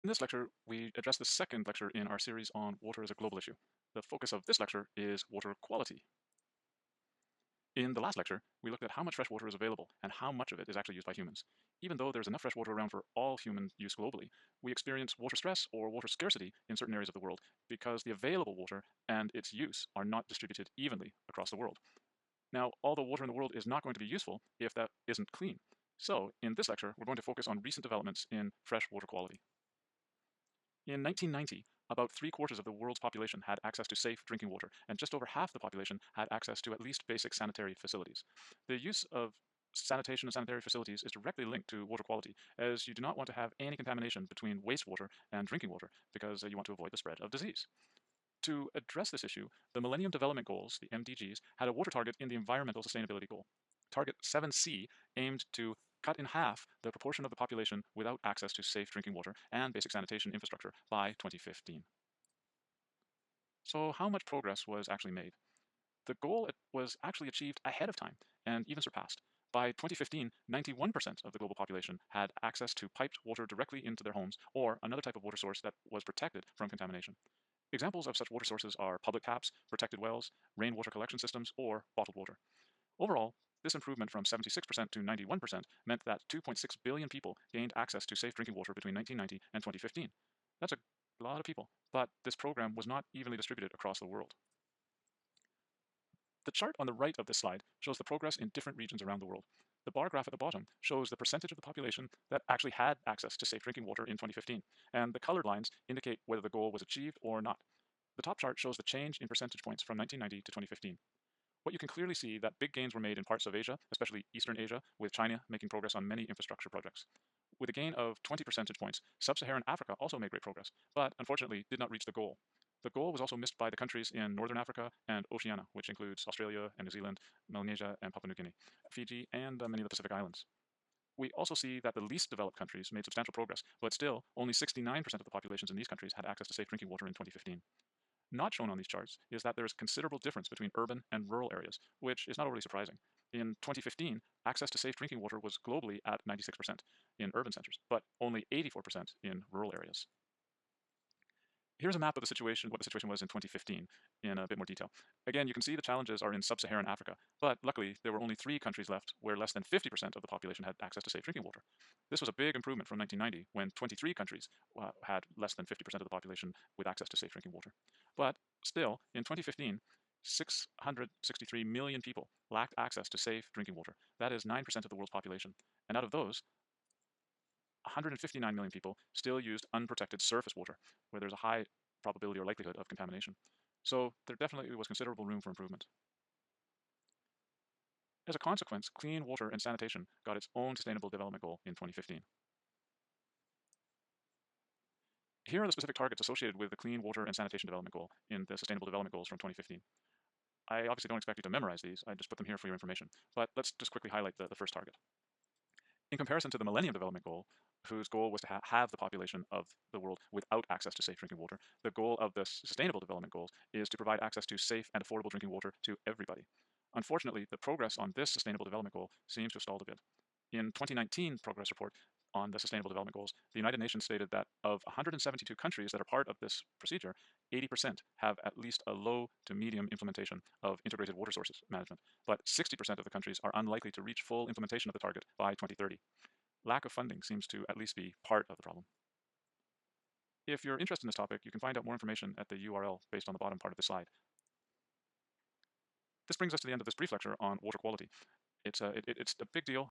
In this lecture, we address the second lecture in our series on water as a global issue. The focus of this lecture is water quality. In the last lecture, we looked at how much fresh water is available and how much of it is actually used by humans. Even though there's enough fresh water around for all human use globally, we experience water stress or water scarcity in certain areas of the world because the available water and its use are not distributed evenly across the world. Now, all the water in the world is not going to be useful if that isn't clean. So, in this lecture, we're going to focus on recent developments in fresh water quality. In 1990, about three-quarters of the world's population had access to safe drinking water, and just over half the population had access to at least basic sanitary facilities. The use of sanitation and sanitary facilities is directly linked to water quality, as you do not want to have any contamination between wastewater and drinking water, because you want to avoid the spread of disease. To address this issue, the Millennium Development Goals, the MDGs, had a water target in the Environmental Sustainability Goal. Target 7C aimed to cut in half the proportion of the population without access to safe drinking water and basic sanitation infrastructure by 2015. So how much progress was actually made? The goal was actually achieved ahead of time and even surpassed. By 2015, 91% of the global population had access to piped water directly into their homes or another type of water source that was protected from contamination. Examples of such water sources are public taps, protected wells, rainwater collection systems, or bottled water. Overall, this improvement from 76% to 91% meant that 2.6 billion people gained access to safe drinking water between 1990 and 2015. That's a lot of people, but this program was not evenly distributed across the world. The chart on the right of this slide shows the progress in different regions around the world. The bar graph at the bottom shows the percentage of the population that actually had access to safe drinking water in 2015, and the colored lines indicate whether the goal was achieved or not. The top chart shows the change in percentage points from 1990 to 2015. What you can clearly see that big gains were made in parts of Asia, especially Eastern Asia, with China making progress on many infrastructure projects. With a gain of 20 percentage points, Sub-Saharan Africa also made great progress, but unfortunately did not reach the goal. The goal was also missed by the countries in Northern Africa and Oceania, which includes Australia and New Zealand, Melanesia and Papua New Guinea, Fiji, and many of the Pacific Islands. We also see that the least developed countries made substantial progress, but still, only 69% of the populations in these countries had access to safe drinking water in 2015. Not shown on these charts is that there is considerable difference between urban and rural areas, which is not overly surprising. In 2015, access to safe drinking water was globally at 96% in urban centers, but only 84% in rural areas. Here's a map of the situation, what the situation was in 2015 in a bit more detail. Again, you can see the challenges are in sub-Saharan Africa, but luckily there were only 3 countries left where less than 50% of the population had access to safe drinking water. This was a big improvement from 1990 when 23 countries had less than 50% of the population with access to safe drinking water. But still, in 2015, 663 million people lacked access to safe drinking water. That is 9% of the world's population. And out of those, 159 million people still used unprotected surface water, where there's a high probability or likelihood of contamination. So there definitely was considerable room for improvement. As a consequence, clean water and sanitation got its own sustainable development goal in 2015. Here are the specific targets associated with the clean water and sanitation development goal in the sustainable development goals from 2015. I obviously don't expect you to memorize these, I just put them here for your information, but let's just quickly highlight the first target. In comparison to the Millennium Development Goal, whose goal was to have the population of the world without access to safe drinking water, the goal of the Sustainable Development Goals is to provide access to safe and affordable drinking water to everybody. Unfortunately, the progress on this Sustainable Development Goal seems to have stalled a bit. In 2019 progress report on the Sustainable Development Goals, the United Nations stated that of 172 countries that are part of this procedure, 80% have at least a low to medium implementation of integrated water sources management, but 60% of the countries are unlikely to reach full implementation of the target by 2030. Lack of funding seems to at least be part of the problem. If you're interested in this topic, you can find out more information at the URL based on the bottom part of the slide. This brings us to the end of this brief lecture on water quality. It's a big deal.